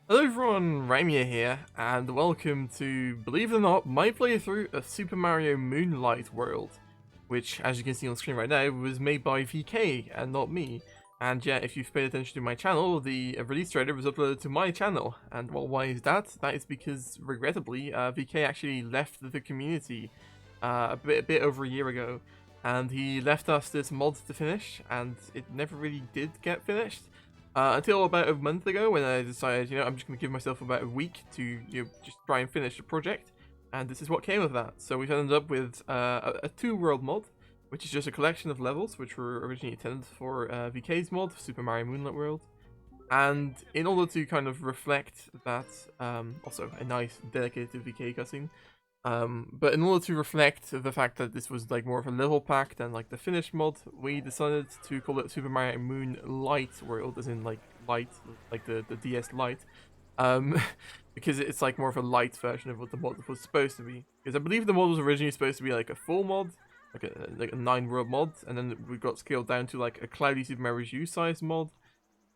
Hello everyone, Rimea here, and welcome to, believe it or not, my playthrough of Super Mario Moonlight World, which, as you can see on screen right now, was made by VK and not me. And yeah, if you've paid attention to my channel, the release trailer was uploaded to my channel. And well, why is that? That is because, regrettably, VK actually left the community a bit over a year ago, and he left us this mod to finish, and it never really did get finished. Until about a month ago, when I decided, I'm just going to give myself about a week to, just try and finish the project, and this is what came of that. So we've ended up with a two-world mod, which is just a collection of levels, which were originally intended for VK's mod, Super Mario Moonlight World. And in order to kind of reflect that, also a nice dedicated VK cutscene, but in order to reflect the fact that this was like more of a level pack than like the finished mod, we decided to call it Super Mario Moonlight World, as in like light, like the DS Lite, um, because it's like more of a light version of what the mod was supposed to be. Because I believe the mod was originally supposed to be like a full mod, like a 9 world mod, and then we got scaled down to like a Cloudy Super Mario U size mod.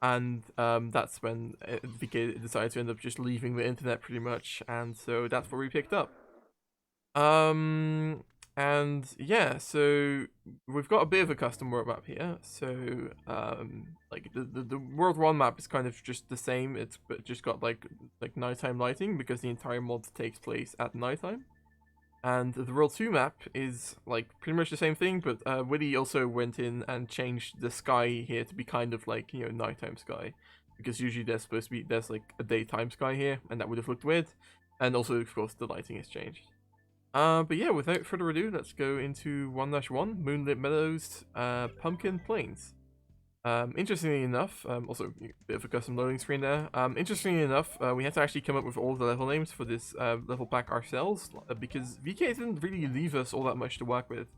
And that's when VK decided to end up just leaving the internet pretty much, and so that's where we picked up. Um, and yeah, so we've got a bit of a custom world map here. So, like the World 1 map is kind of just the same. It's but just got like nighttime lighting because the entire mod takes place at nighttime. And the World 2 map is like pretty much the same thing, but Willy also went in and changed the sky here to be kind of like, nighttime sky. Because usually there's like a daytime sky here, and that would have looked weird. And also, of course, the lighting has changed. But yeah, without further ado, let's go into 1-1, Moonlit Meadows, Pumpkin Plains. Interestingly enough, also a bit of a custom loading screen there. Interestingly enough, we had to actually come up with all the level names for this level pack ourselves, because VK didn't really leave us all that much to work with.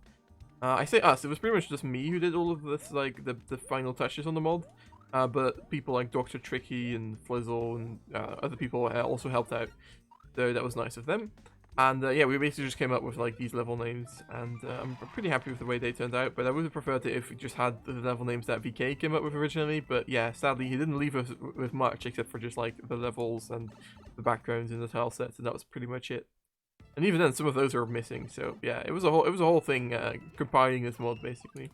I say us, it was pretty much just me who did all of this, like, the final touches on the mod. But people like Dr. Tricky and Flizzle and other people also helped out, so that was nice of them. And yeah, we basically just came up with like these level names, and I'm pretty happy with the way they turned out. But I would have preferred it if we just had the level names that VK came up with originally. But yeah, sadly, he didn't leave us with much except for just like the levels and the backgrounds and the tile sets, and that was pretty much it. And even then, some of those are missing. So yeah, it was a whole thing compiling this mod basically.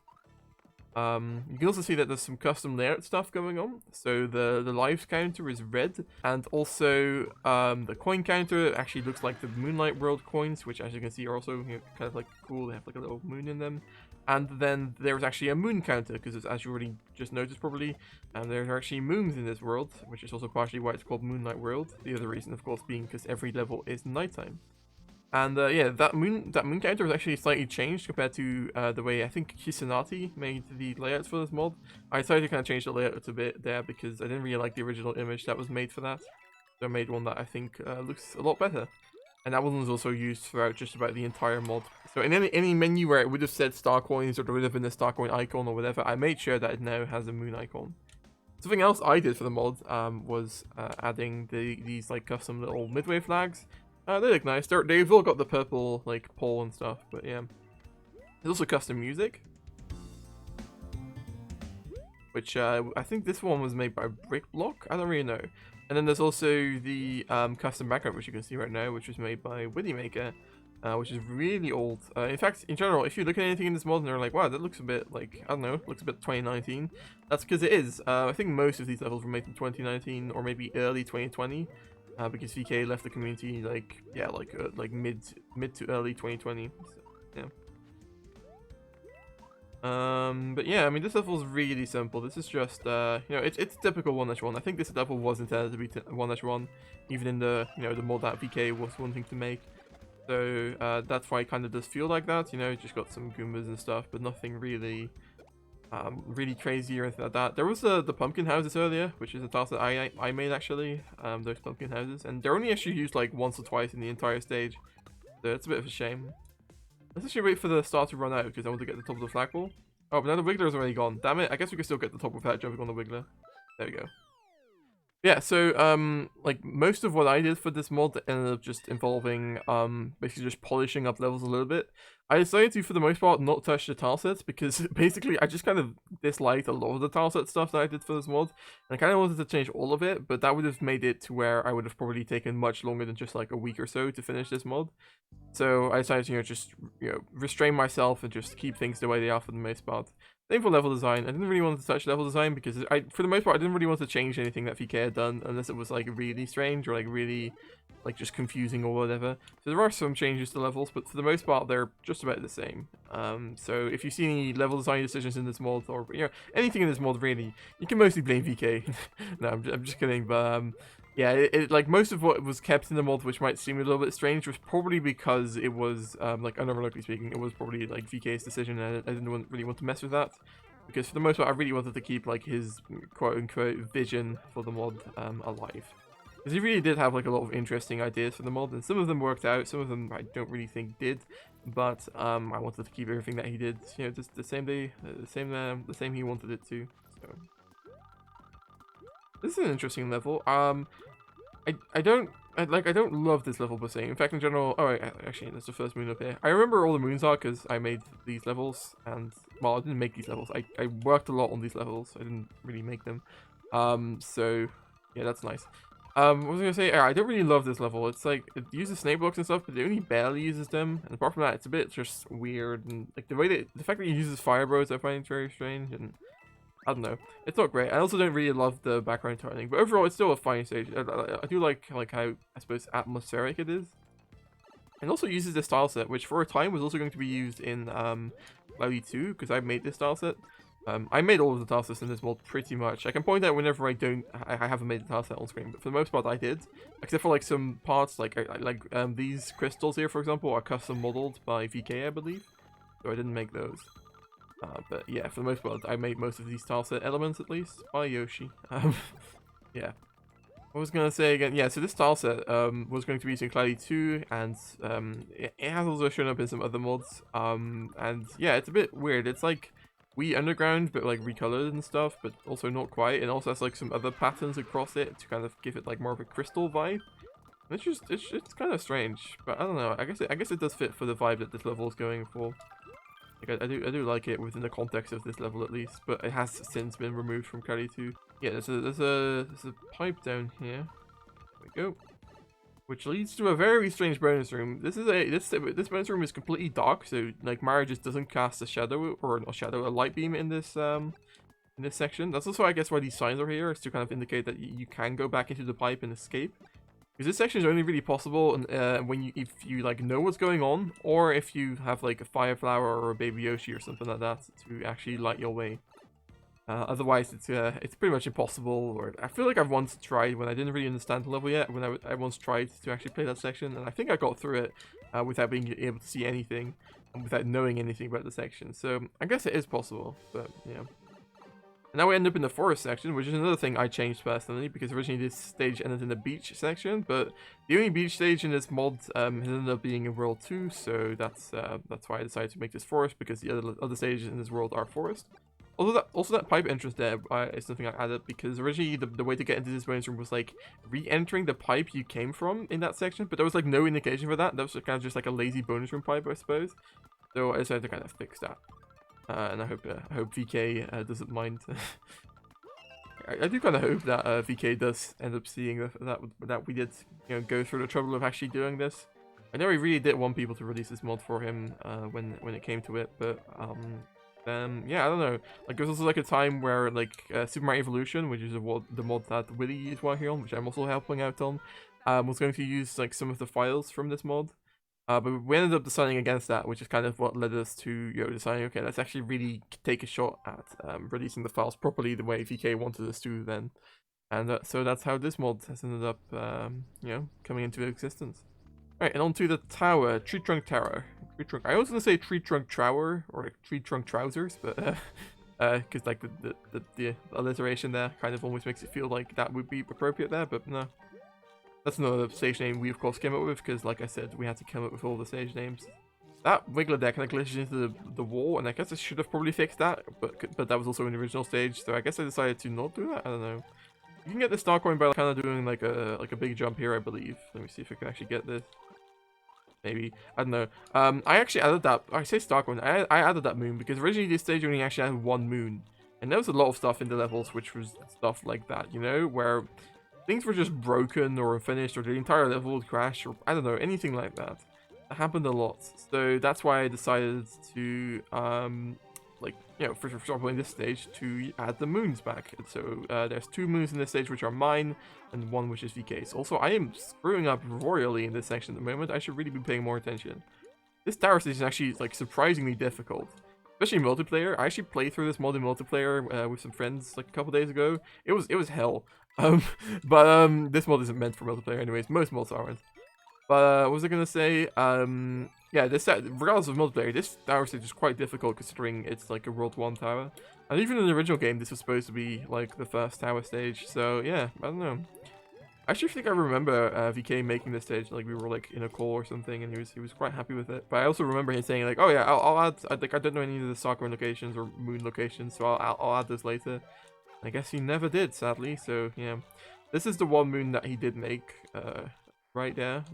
You can also see that there's some custom layout stuff going on. So the lives counter is red, and also the coin counter actually looks like the Moonlight World coins, which as you can see are also kind of like cool. They have like a little moon in them. And then there's actually a moon counter, because as you already just noticed probably, there are actually moons in this world, which is also partially why it's called Moonlight World. The other reason, of course, being because every level is nighttime. And yeah, that moon counter was actually slightly changed compared to the way I think Kisanati made the layouts for this mod. I decided to kind of change the layout a bit there because I didn't really like the original image that was made for that. So I made one that I think looks a lot better. And that one was also used throughout just about the entire mod. So in any menu where it would have said star coins, or there would have been a star coin icon or whatever, I made sure that it now has a moon icon. Something else I did for the mod was adding these like custom little midway flags. They look nice. They've all got the purple like pole and stuff, but yeah. There's also custom music, which I think this one was made by Brick Block. I don't really know. And then there's also the custom background, which you can see right now, which was made by Maker, which is really old. In fact, in general, if you look at anything in this mod and you're like, wow, that looks a bit like, I don't know, looks a bit 2019, that's because it is. I think most of these levels were made in 2019 or maybe early 2020. Because VK left the community like mid to early 2020. So, yeah. But yeah, I mean this level is really simple. This is just it's typical 1-1. I think this level was intended to be 1-1, even in the the mod that VK was wanting to make. So that's why it kind of does feel like that. Just got some Goombas and stuff, but nothing really. Really crazy or anything like that. There was the pumpkin houses earlier, which is a task that I made actually. Those pumpkin houses, and they're only actually used like once or twice in the entire stage, so it's a bit of a shame. Let's actually wait for the star to run out because I want to get the top of the flagpole. Oh, but now the Wiggler's already gone. Damn it! I guess we can still get the top without jumping on the Wiggler. There we go. Yeah, so like most of what I did for this mod ended up just involving basically just polishing up levels a little bit. I decided to, for the most part, not touch the tilesets because basically I just kind of disliked a lot of the tileset stuff that I did for this mod, and I kind of wanted to change all of it, but that would have made it to where I would have probably taken much longer than just like a week or so to finish this mod. So I decided to, just restrain myself and just keep things the way they are for the most part. Same for level design. I didn't really want to touch level design because for the most part, I didn't really want to change anything that VK had done unless it was like really strange or like really like just confusing or whatever. So there are some changes to levels, but for the most part, they're just about the same. So if you see any level design decisions in this mod or anything in this mod really, you can mostly blame VK. No, I'm just kidding, but yeah, like most of what was kept in the mod, which might seem a little bit strange, was probably because it was like unironically speaking, it was probably like VK's decision, and I didn't really want to mess with that. Because for the most part, I really wanted to keep like his quote-unquote vision for the mod alive. Because he really did have like a lot of interesting ideas for the mod, and some of them worked out, some of them I don't really think did. But I wanted to keep everything that he did, just the same the same he wanted it to. So this is an interesting level. I don't love this level per se. In fact, in general, actually, that's the first moon up here. I remember all the moons are because I made these levels, and well, I didn't make these levels. I worked a lot on these levels. I didn't really make them. So yeah, that's nice. What was I gonna say? I don't really love this level. It's like it uses snake blocks and stuff, but it only barely uses them. And apart from that, it's a bit just weird, and like the fact that it uses fire bows, I find very strange, and I don't know. It's not great. I also don't really love the background turning, but overall, it's still a fine stage. I do like how, I suppose, atmospheric it is. And also uses this style set, which for a time was also going to be used in Cloudy 2, because I made this style set. I made all of the tile sets in this mod pretty much. I can point out whenever I haven't made the tile set on screen, but for the most part I did. Except for like some parts, like these crystals here, for example, are custom modeled by VK, I believe. So I didn't make those. But yeah, for the most part, I made most of these tileset elements at least by Yoshi. Yeah. I was gonna say again, yeah. So this tileset was going to be used in Cloudy 2, and it has also shown up in some other mods. And yeah, it's a bit weird. It's like Wii Underground, but like recolored and stuff, but also not quite. And also has like some other patterns across it to kind of give it like more of a crystal vibe. And it's kind of strange, but I don't know. I guess it does fit for the vibe that this level is going for. Like I do like it within the context of this level at least, but it has since been removed from Cali 2. Yeah, there's a pipe down here. There we go. Which leads to a very strange bonus room. This bonus room is completely dark, so like Mario just doesn't cast a shadow or not shadow, a light beam in this section. That's also I guess why these signs are here, is to kind of indicate that you can go back into the pipe and escape. Because this section is only really possible if you like know what's going on, or if you have like a fire flower or a baby Yoshi or something like that to actually light your way. Otherwise, it's pretty much impossible. Or I feel like I've once tried when I didn't really understand the level yet. When I once tried to actually play that section, and I think I got through it without being able to see anything and without knowing anything about the section. So I guess it is possible, but yeah. And now we end up in the forest section, which is another thing I changed personally, because originally this stage ended in the beach section, but the only beach stage in this mod has ended up being in World 2, so that's why I decided to make this forest, because the other stages in this world are forest. Also that pipe entrance there is something I added, because originally the way to get into this bonus room was like re-entering the pipe you came from in that section, but there was like no indication for that. That was kind of just like a lazy bonus room pipe, I suppose. So I decided to kind of fix that. And I hope VK doesn't mind. I do kind of hope that VK does end up seeing that we did go through the trouble of actually doing this. I know he really did want people to release this mod for him when it came to it, but yeah, I don't know. Like there was also like a time where like Super Mario Evolution, which is the mod that Willy is working on, which I'm also helping out on, was going to use like some of the files from this mod. But we ended up deciding against that, which is kind of what led us to deciding, okay, let's actually really take a shot at releasing the files properly the way VK wanted us to then. And so that's how this mod has ended up, coming into existence. Right, and on to the tower, Tree Trunk Tower. I was gonna say Tree Trunk Trower or like Tree Trunk Trousers, but because like the alliteration there kind of almost makes it feel like that would be appropriate there, but no. That's another stage name we of course came up with, because like I said, we had to come up with all the stage names. That wiggler there kind of glitches into the wall, and I guess I should have probably fixed that, but that was also in the original stage, so I guess I decided to not do that, I don't know. You can get the star coin by kind of doing like a big jump here, I believe. Let me see if I can actually get this. Maybe. I don't know. I actually added that. I say star coin. I added that moon because originally this stage only actually had one moon. And there was a lot of stuff in the levels which was stuff like that, you know? Where things were just broken or unfinished or the entire level would crash or I don't know, anything like that. That happened a lot. So that's why I decided to, like, you know, for example in this stage, to add the moons back. And so there's 2 moons in this stage which are mine and 1 which is VK's. Also, I am screwing up royally in this section at the moment. I should really be paying more attention. This tower stage is actually like surprisingly difficult. Especially multiplayer. I actually played through this mod in multiplayer with some friends like a couple days ago. It was hell. But this mod isn't meant for multiplayer anyways. Most mods aren't. But what was I gonna say? Yeah, this regardless of multiplayer, this tower stage is quite difficult considering it's like a World 1 tower. And even in the original game, this was supposed to be like the first tower stage. So yeah, I don't know. I actually think I remember VK making this stage, like we were like in a call or something, and he was quite happy with it. But I also remember him saying like, "Oh yeah, I'll add." Like I don't know any of the Sakura locations or Moon locations, so I'll add this later. I guess he never did, sadly. So yeah, this is the one moon that he did make, right there,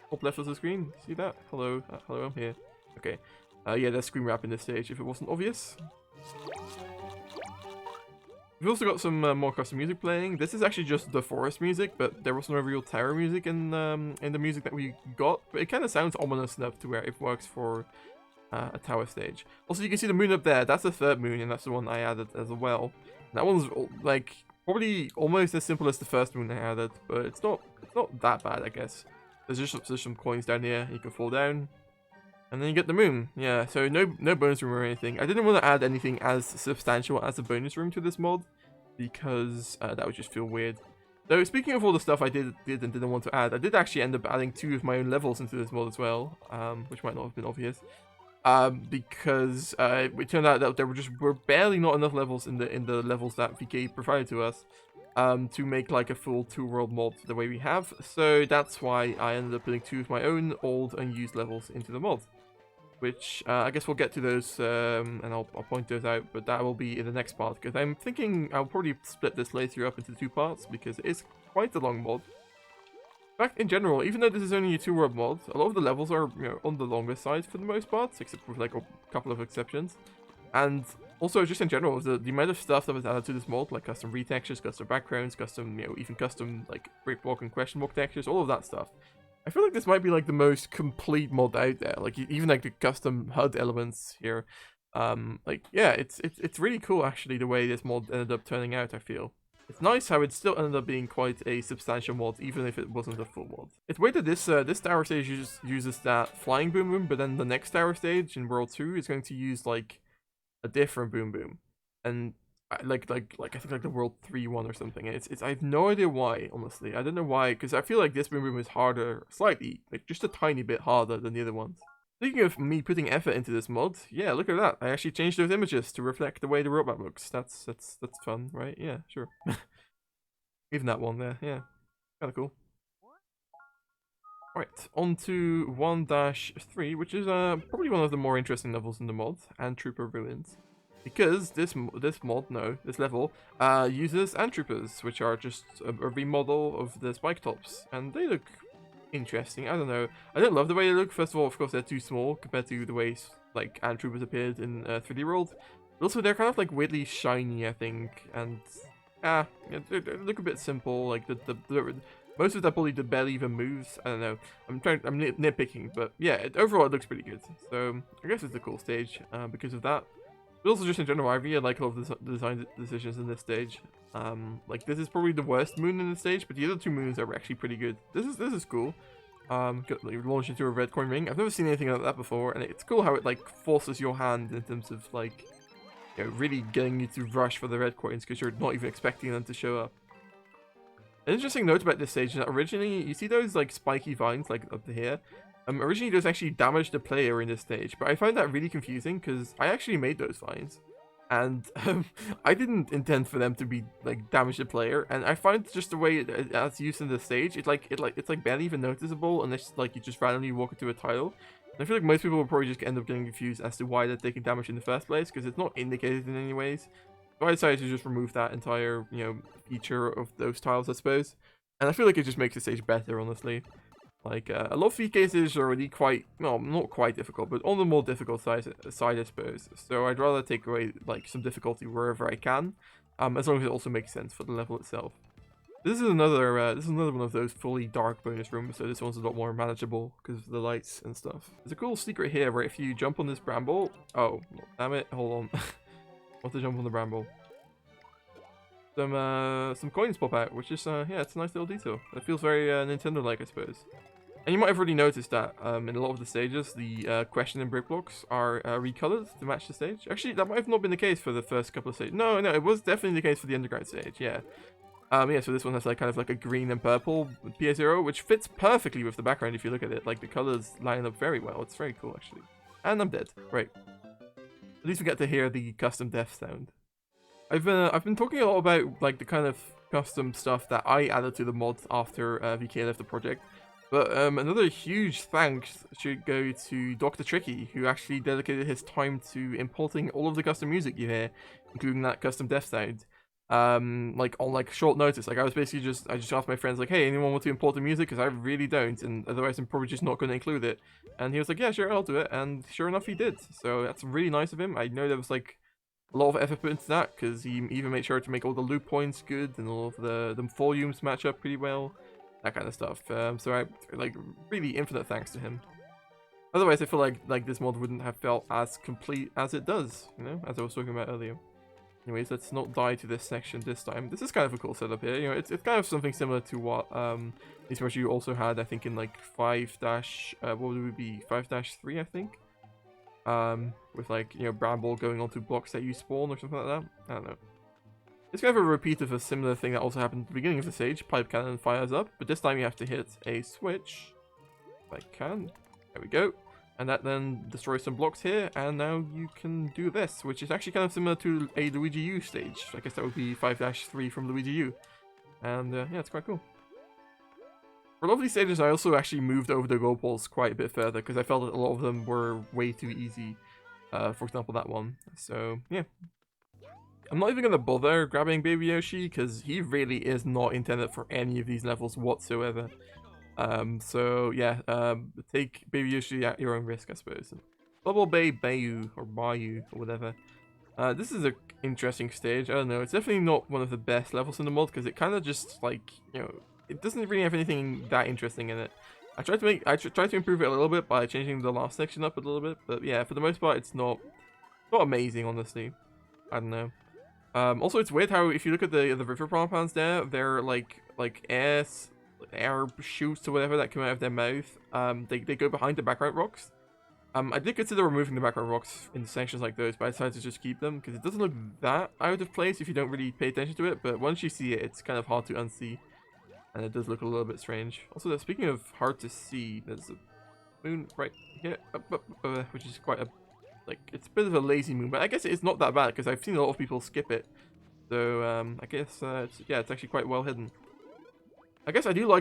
top left of the screen. See that? Hello, hello, I'm here. Okay. Yeah, there's screen wrap in this stage if it wasn't obvious. We've also got some more custom music playing. This is actually just the forest music, but there was no real terror music in the music that we got. But it kind of sounds ominous enough to where it works for a tower stage. Also, you can see the moon up there. That's the 3rd moon, and that's the one I added as well. That one's like probably almost as simple as the 1st moon I added, but it's not that bad, I guess. There's just some coins down here. You can fall down. And then you get the moon. Yeah, so no bonus room or anything. I didn't want to add anything as substantial as a bonus room to this mod because that would just feel weird. So speaking of all the stuff I did and didn't want to add, I did actually end up adding 2 of my own levels into this mod as well, which might not have been obvious. Because it turned out that there were barely not enough levels in the levels that VK provided to us to make like a full 2-world mod the way we have. So that's why I ended up putting 2 of my own old unused levels into the mod. Which I guess we'll get to those and I'll point those out, but that will be in the next part because I'm thinking I'll probably split this later up into 2 parts because it is quite a long mod. In fact, in general, even though this is only a 2-world mod, a lot of the levels are, you know, on the longer side for the most part, except with like a couple of exceptions. And also, just in general, the amount of stuff that was added to this mod, like custom retextures, custom backgrounds, custom, you know, even custom like brick block and question mark textures, all of that stuff. I feel like this might be like the most complete mod out there. Like even like the custom HUD elements here. Like yeah, it's really cool actually the way this mod ended up turning out. I feel it's nice how it still ended up being quite a substantial mod, even if it wasn't a full mod. It's weird that this tower stage uses that flying boom boom, but then the next tower stage in World 2 is going to use like a different boom boom, and like I think like the World 3 one or something. It's I have no idea why, honestly. I don't know why, because I feel like this boom boom is harder, slightly, like just a tiny bit harder than the other ones. Speaking of me putting effort into this mod, yeah, look at that. I actually changed those images to reflect the way the roadmap looks. That's fun, right? Yeah, sure. Even that one there, yeah, kind of cool. Right, on to 1-3, which is probably one of the more interesting levels in the mod, and Trooper Ruins. Because this level uses Ant Troopers, which are just a remodel of the spike tops, and they look interesting. I don't know. I don't love the way they look. First of all, of course, they're too small compared to the way like Ant Troopers appeared in 3D World. But also, they're kind of like weirdly shiny, I think, and yeah, they look a bit simple. Like most of that bully barely even moves. I don't know. I'm nitpicking, but yeah, overall it looks pretty good. So I guess it's a cool stage because of that. But also just in general, I really like all of the design decisions in this stage. Like this is probably the worst moon in the stage, but the other 2 moons are actually pretty good. This is cool. Launch into a red coin ring. I've never seen anything like that before, and it's cool how it like forces your hand in terms of like, you know, really getting you to rush for the red coins because you're not even expecting them to show up. An interesting note about this stage is that originally, you see those like spiky vines like up here? Originally those actually damaged the player in this stage, but I found that really confusing because I actually made those vines. And I didn't intend for them to be like damage the player, and I find just the way it's used in the stage, it's like barely even noticeable unless like you just randomly walk into a tile. And I feel like most people will probably just end up getting confused as to why they're taking damage in the first place because it's not indicated in any ways. So I decided to just remove that entire, feature of those tiles, I suppose. And I feel like it just makes the stage better, honestly. Like, a lot of VK stages are already quite, well, not quite difficult, but on the more difficult side, I suppose. So I'd rather take away, like, some difficulty wherever I can, as long as it also makes sense for the level itself. This is another one of those fully dark bonus rooms, so this one's a lot more manageable because of the lights and stuff. There's a cool secret here where if you jump on this bramble, oh, damn it, hold on. I want to jump on the bramble. Some coins pop out, which is, yeah, it's a nice little detail. It feels very Nintendo-like, I suppose. And you might have already noticed that in a lot of the stages, the question and brick blocks are recolored to match the stage. Actually, that might have not been the case for the first couple of stages. No, it was definitely the case for the underground stage, yeah. Yeah, so this one has like kind of like a green and purple PA0, which fits perfectly with the background if you look at it. Like, the colors line up very well. It's very cool, actually. And I'm dead. Right. At least we get to hear the custom death sound. I've been talking a lot about, like, the kind of custom stuff that I added to the mod after VK left the project. But another huge thanks should go to Dr. Tricky, who actually dedicated his time to importing all of the custom music you hear, including that custom death sound. Like, on, like, short notice. Like, I just asked my friends, like, hey, anyone want to import the music? Because I really don't, and otherwise I'm probably just not going to include it. And he was like, yeah, sure, I'll do it. And sure enough, he did. So that's really nice of him. I know there was, like, a lot of effort put into that, because he even made sure to make all the loop points good, and all of the volumes match up pretty well. That kind of stuff. So I, like, really infinite thanks to him. Otherwise, I feel like this mod wouldn't have felt as complete as it does, you know, as I was talking about earlier. Anyways, let's not die to this section this time. This is kind of a cool setup here. You know, it's kind of something similar to what this version you also had, I think, in like 5- what would it be? 5-3, I think. With, like, you know, bramble going onto blocks that you spawn or something like that. I don't know. It's kind of a repeat of a similar thing that also happened at the beginning of the stage. Pipe cannon fires up, but this time you have to hit a switch. If I can. There we go. And that then destroys some blocks here, and now you can do this, which is actually kind of similar to a Luigi U stage. I guess that would be 5-3 from Luigi U. And yeah, it's quite cool. For a lot of these stages, I also actually moved over the goal poles quite a bit further, because I felt that a lot of them were way too easy. For example, that one. So, yeah. I'm not even going to bother grabbing Baby Yoshi, because he really is not intended for any of these levels whatsoever. So yeah, take Baby Yoshi at your own risk, I suppose. Bubble Bay Bayou, or Bayou, or whatever. This is an interesting stage. I don't know, it's definitely not one of the best levels in the mod, because it kind of just, like, you know, it doesn't really have anything that interesting in it. I tried to improve it a little bit by changing the last section up a little bit, but yeah, for the most part, it's not amazing, honestly. I don't know. Also, it's weird how if you look at the river plants there, they're like air shoots or whatever that come out of their mouth. They go behind the background rocks. I did consider removing the background rocks in sections like those, but I decided to just keep them because it doesn't look that out of place if you don't really pay attention to it. But once you see it, it's kind of hard to unsee, and it does look a little bit strange. Also, speaking of hard to see, there's a moon right here, which is quite a it's a bit of a lazy moon, but I guess it's not that bad because I've seen a lot of people skip it. So I guess it's actually quite well hidden. I guess I do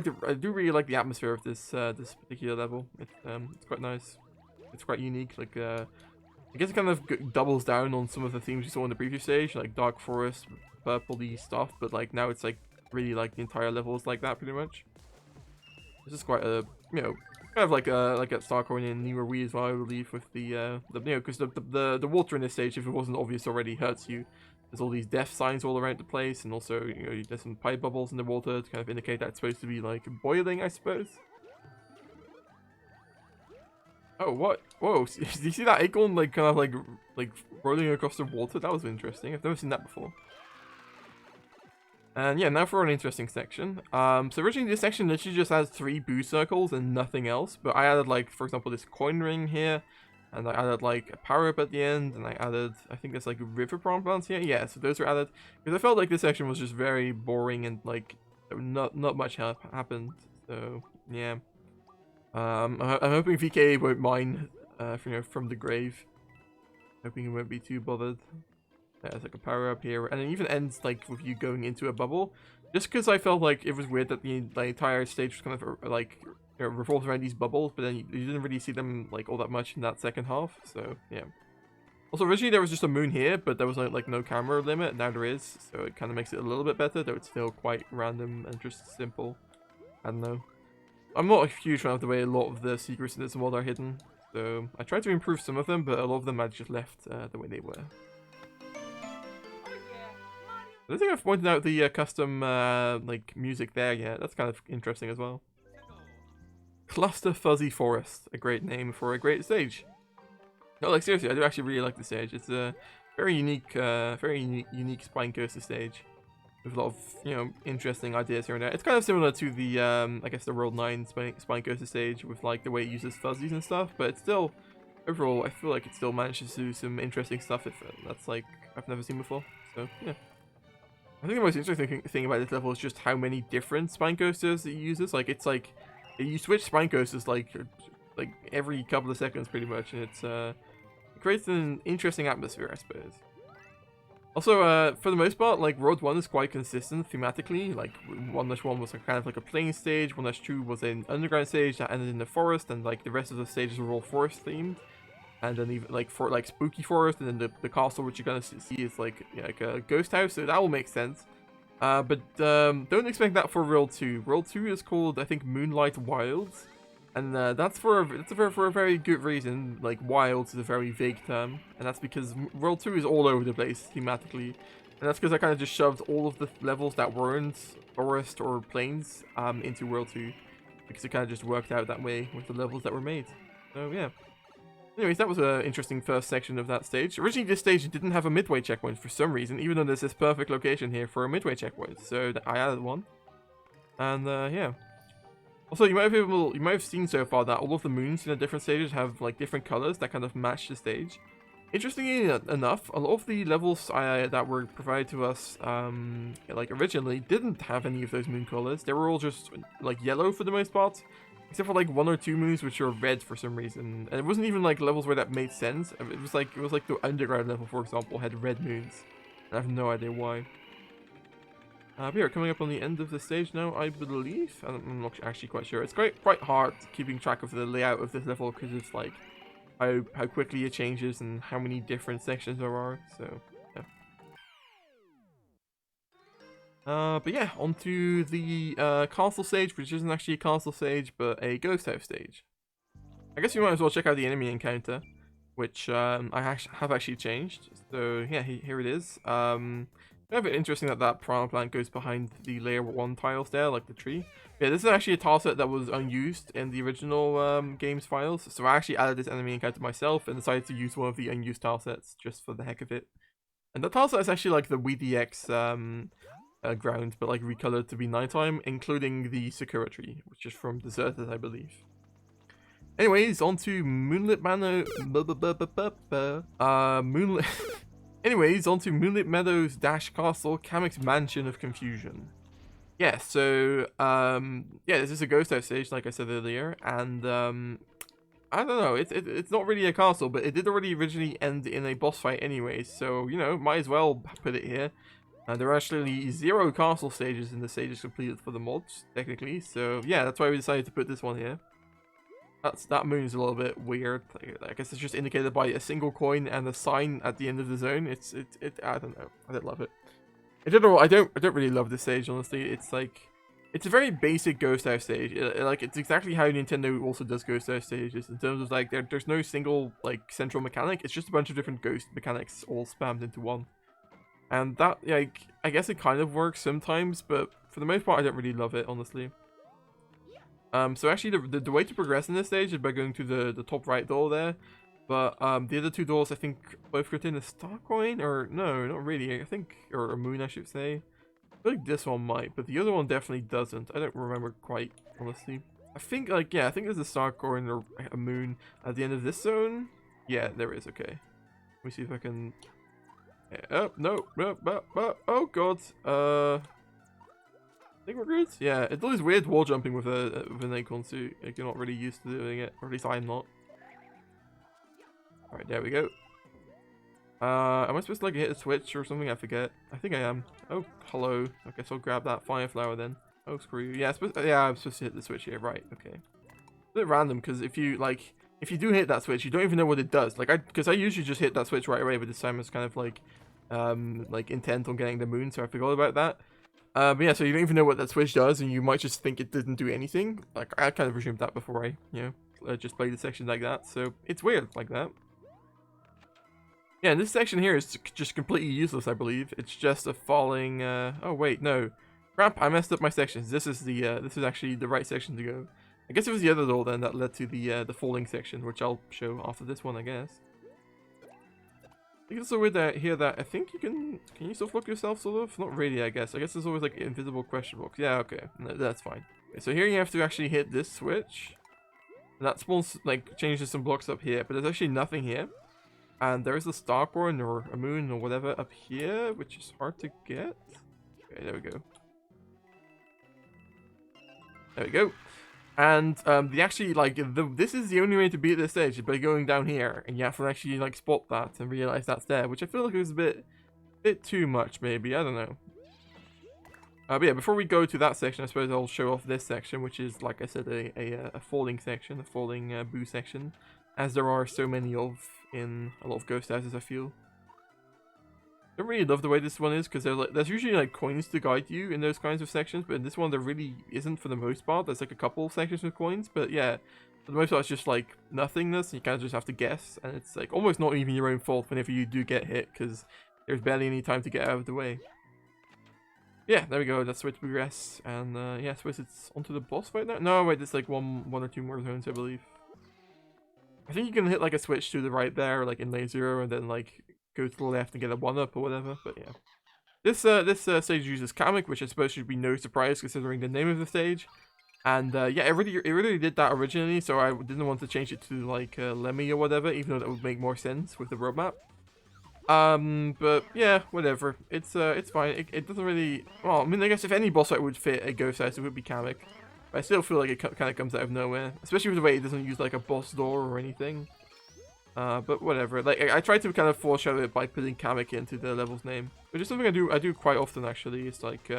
really like the atmosphere of this this particular level. It's quite nice. It's quite unique. Like I guess it kind of doubles down on some of the themes you saw in the previous stage, like dark forest, purpley stuff. But like now it's like really like the entire level is like that pretty much. This is quite a kind of like a Starcoin in Newer Wii as well, I believe, with the because the water in this stage, if it wasn't obvious already, hurts you. There's all these death signs all around the place, and also there's some pipe bubbles in the water to kind of indicate that it's supposed to be like boiling, I suppose. Oh, what? Whoa! Do you see that acorn like kind of like rolling across the water? That was interesting. I've never seen that before. And yeah, now for an interesting section. So originally this section literally just has 3 boo circles and nothing else, but I added like, for example, this coin ring here, and I added like a power up at the end, and I added, I think there's like river plants here. Yeah, so those were added because I felt like this section was just very boring and like not much happened. So yeah, I'm hoping VK won't mind, from the grave. Hoping he won't be too bothered. There's like a power up here, and it even ends like with you going into a bubble. Just because I felt like it was weird that the entire stage was kind of like revolved around these bubbles, but then you didn't really see them like all that much in that second half. So yeah. Also, originally there was just a moon here, but there was like no camera limit. Now there is, so it kind of makes it a little bit better, though it's still quite random and just simple. I don't know. I'm not a huge fan of the way a lot of the secrets in this mod are hidden, so I tried to improve some of them, but a lot of them I just left the way they were. I don't think I've pointed out the custom like music there yet. That's kind of interesting as well. Cluster Fuzzy Forest, a great name for a great stage. No, like seriously, I do actually really like the stage. It's a very unique Spine Coaster stage with a lot of, you know, interesting ideas here and there. It's kind of similar to the I guess the World 9 Spine Coaster stage with like the way it uses fuzzies and stuff, but it's still overall I feel like it still manages to do some interesting stuff that's like I've never seen before. So yeah. I think the most interesting thing about this level is just how many different spine coasters it uses. Like it's like you switch spine coasters like every couple of seconds pretty much, and it's it creates an interesting atmosphere, I suppose. Also, for the most part, like Road 1 is quite consistent thematically. Like 1-1 was kind of like a plain stage, 1-2 was an underground stage that ended in the forest, and like the rest of the stages were all forest themed. And then even like for like spooky forest, and then the castle which you're gonna see is like a ghost house, so that will make sense. But don't expect that for World 2. World 2 is called, I think, Moonlight Wilds, and that's for a very good reason. Like Wilds is a very vague term, and that's because World 2 is all over the place thematically, and that's because I kind of just shoved all of the levels that weren't forest or plains into World 2, because it kind of just worked out that way with the levels that were made. So yeah. Anyways, that was an interesting first section of that stage. Originally, this stage didn't have a midway checkpoint for some reason, even though there's this perfect location here for a midway checkpoint. So I added one, and yeah. Also, you might have seen so far that all of the moons in the different stages have like different colors that kind of match the stage. Interestingly enough, a lot of the levels that were provided to us, like originally, didn't have any of those moon colors. They were all just like yellow for the most part. Except for like 1 or 2 moons which are red for some reason. And it wasn't even like levels where that made sense. It was like the underground level, for example, had red moons. And I have no idea why. But yeah, we're coming up on the end of the stage now, I believe. I'm not actually quite sure. It's quite hard keeping track of the layout of this level because it's like how quickly it changes and how many different sections there are. So yeah. But yeah, onto the castle stage, which isn't actually a castle stage, but a ghost house stage. I guess you might as well check out the enemy encounter, which I have actually changed. So yeah, here it is. Kind of interesting that piranha plant goes behind the layer 1 tiles there, like the tree. Yeah, this is actually a tile set that was unused in the original game's files, so I actually added this enemy encounter myself and decided to use one of the unused tile sets just for the heck of it. And the tile set is actually like the WeDX ground, but like recolored to be nighttime, including the Sakura tree, which is from Deserted, I believe. Anyways, on to Moonlit Anyways, on to Moonlit Meadows Dash Castle, Kamek's Mansion of Confusion. Yeah, so yeah, this is a ghost house stage, like I said earlier, and I don't know, it's not really a castle, but it did already originally end in a boss fight anyway, so you know, might as well put it here. There are actually 0 castle stages in the stages completed for the mods, technically, so yeah, that's why we decided to put this one here. That moon is a little bit weird. I guess it's just indicated by a single coin and a sign at the end of the zone. I don't know. I don't love it. In general, I don't really love this stage, honestly. It's like, it's a very basic ghost house stage. Like, it's exactly how Nintendo also does ghost house stages, in terms of like there's no single like central mechanic. It's just a bunch of different ghost mechanics all spammed into one. And that, like, I guess it kind of works sometimes, but for the most part, I don't really love it, honestly. So actually, the way to progress in this stage is by going to the top right door there. But the other 2 doors, I think, both contain a star coin, or no, not really. I think, or a moon, I should say. I feel like this one might, but the other one definitely doesn't. I don't remember quite, honestly. I think, like, yeah, I think there's a star coin or a moon at the end of this zone. Yeah, there is. Okay. Let me see if I can. Oh, no. Oh, God. I think we're good. Yeah, it does weird wall jumping with an acorn suit. Like, you're not really used to doing it, or at least I'm not. Alright, there we go. Am I supposed to like hit a switch or something? I forget. I think I am. Oh, hello. I guess I'll grab that fire flower then. Oh, screw you. Yeah, I'm supposed to hit the switch here. Right, okay. A bit random, because if you if you do hit that switch, you don't even know what it does. Like because I usually just hit that switch right away, but this time it's kind of like intent on getting the moon, so I forgot about that. But yeah, so you don't even know what that switch does, and you might just think it didn't do anything. Like I kind of assumed that before I, just played the section like that. So it's weird like that. Yeah, and this section here is just completely useless, I believe. It's just a falling. Oh wait, no, crap! I messed up my sections. This is actually the right section to go. I guess it was the other door then that led to the falling section, which I'll show after this one, I guess. I think it's always here that I think can you still float yourself, sort of? Not really, I guess. I guess there's always like invisible question marks. Yeah, okay, no, that's fine. Okay, so here you have to actually hit this switch. And that spawns, like, changes some blocks up here, but there's actually nothing here. And there is a star coin or a moon or whatever up here, which is hard to get. Okay, there we go. There we go. And this is the only way to beat this stage, is by going down here, and you have to actually like spot that and realize that's there, which I feel like is a bit too much, maybe. I don't know. But yeah, before we go to that section, I suppose I'll show off this section, which is, like I said, a falling section, a falling boo section, as there are so many of in a lot of ghost houses, I feel. I don't really love the way this one is, because there's usually like coins to guide you in those kinds of sections, but in this one there really isn't for the most part. There's like a couple sections with coins, but yeah, for the most part it's just like nothingness, and you kind of just have to guess, and it's like almost not even your own fault whenever you do get hit, because there's barely any time to get out of the way. Yeah, there we go, that's the way to progress, and yeah, I suppose it's onto the boss fight now? No, wait, there's like one or two more zones, I believe. I think you can hit like a switch to the right there, like in lane 0, and then like go to the left and get a 1-up or whatever, but yeah. This stage uses Kamek, which I suppose should be no surprise considering the name of the stage. And yeah, it really did that originally, so I didn't want to change it to like Lemmy or whatever, even though that would make more sense with the roadmap. But yeah, whatever. It's fine. It doesn't really. Well, I mean, I guess if any boss fight would fit a ghost house, it would be Kamek. But I still feel like it kind of comes out of nowhere, especially with the way it doesn't use like a boss door or anything. But whatever. Like I tried to kind of foreshadow it by putting Kamek into the level's name, which is something I do quite often actually. It's like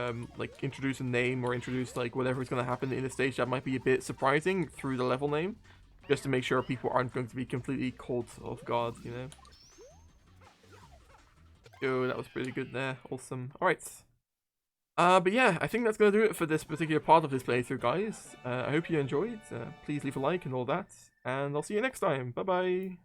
introduce a name or introduce like whatever is going to happen in the stage that might be a bit surprising through the level name, just to make sure people aren't going to be completely caught off guard, you know. Oh, that was pretty good there. Awesome. All right. But yeah, I think that's going to do it for this particular part of this playthrough, guys. I hope you enjoyed. Please leave a like and all that, and I'll see you next time. Bye bye.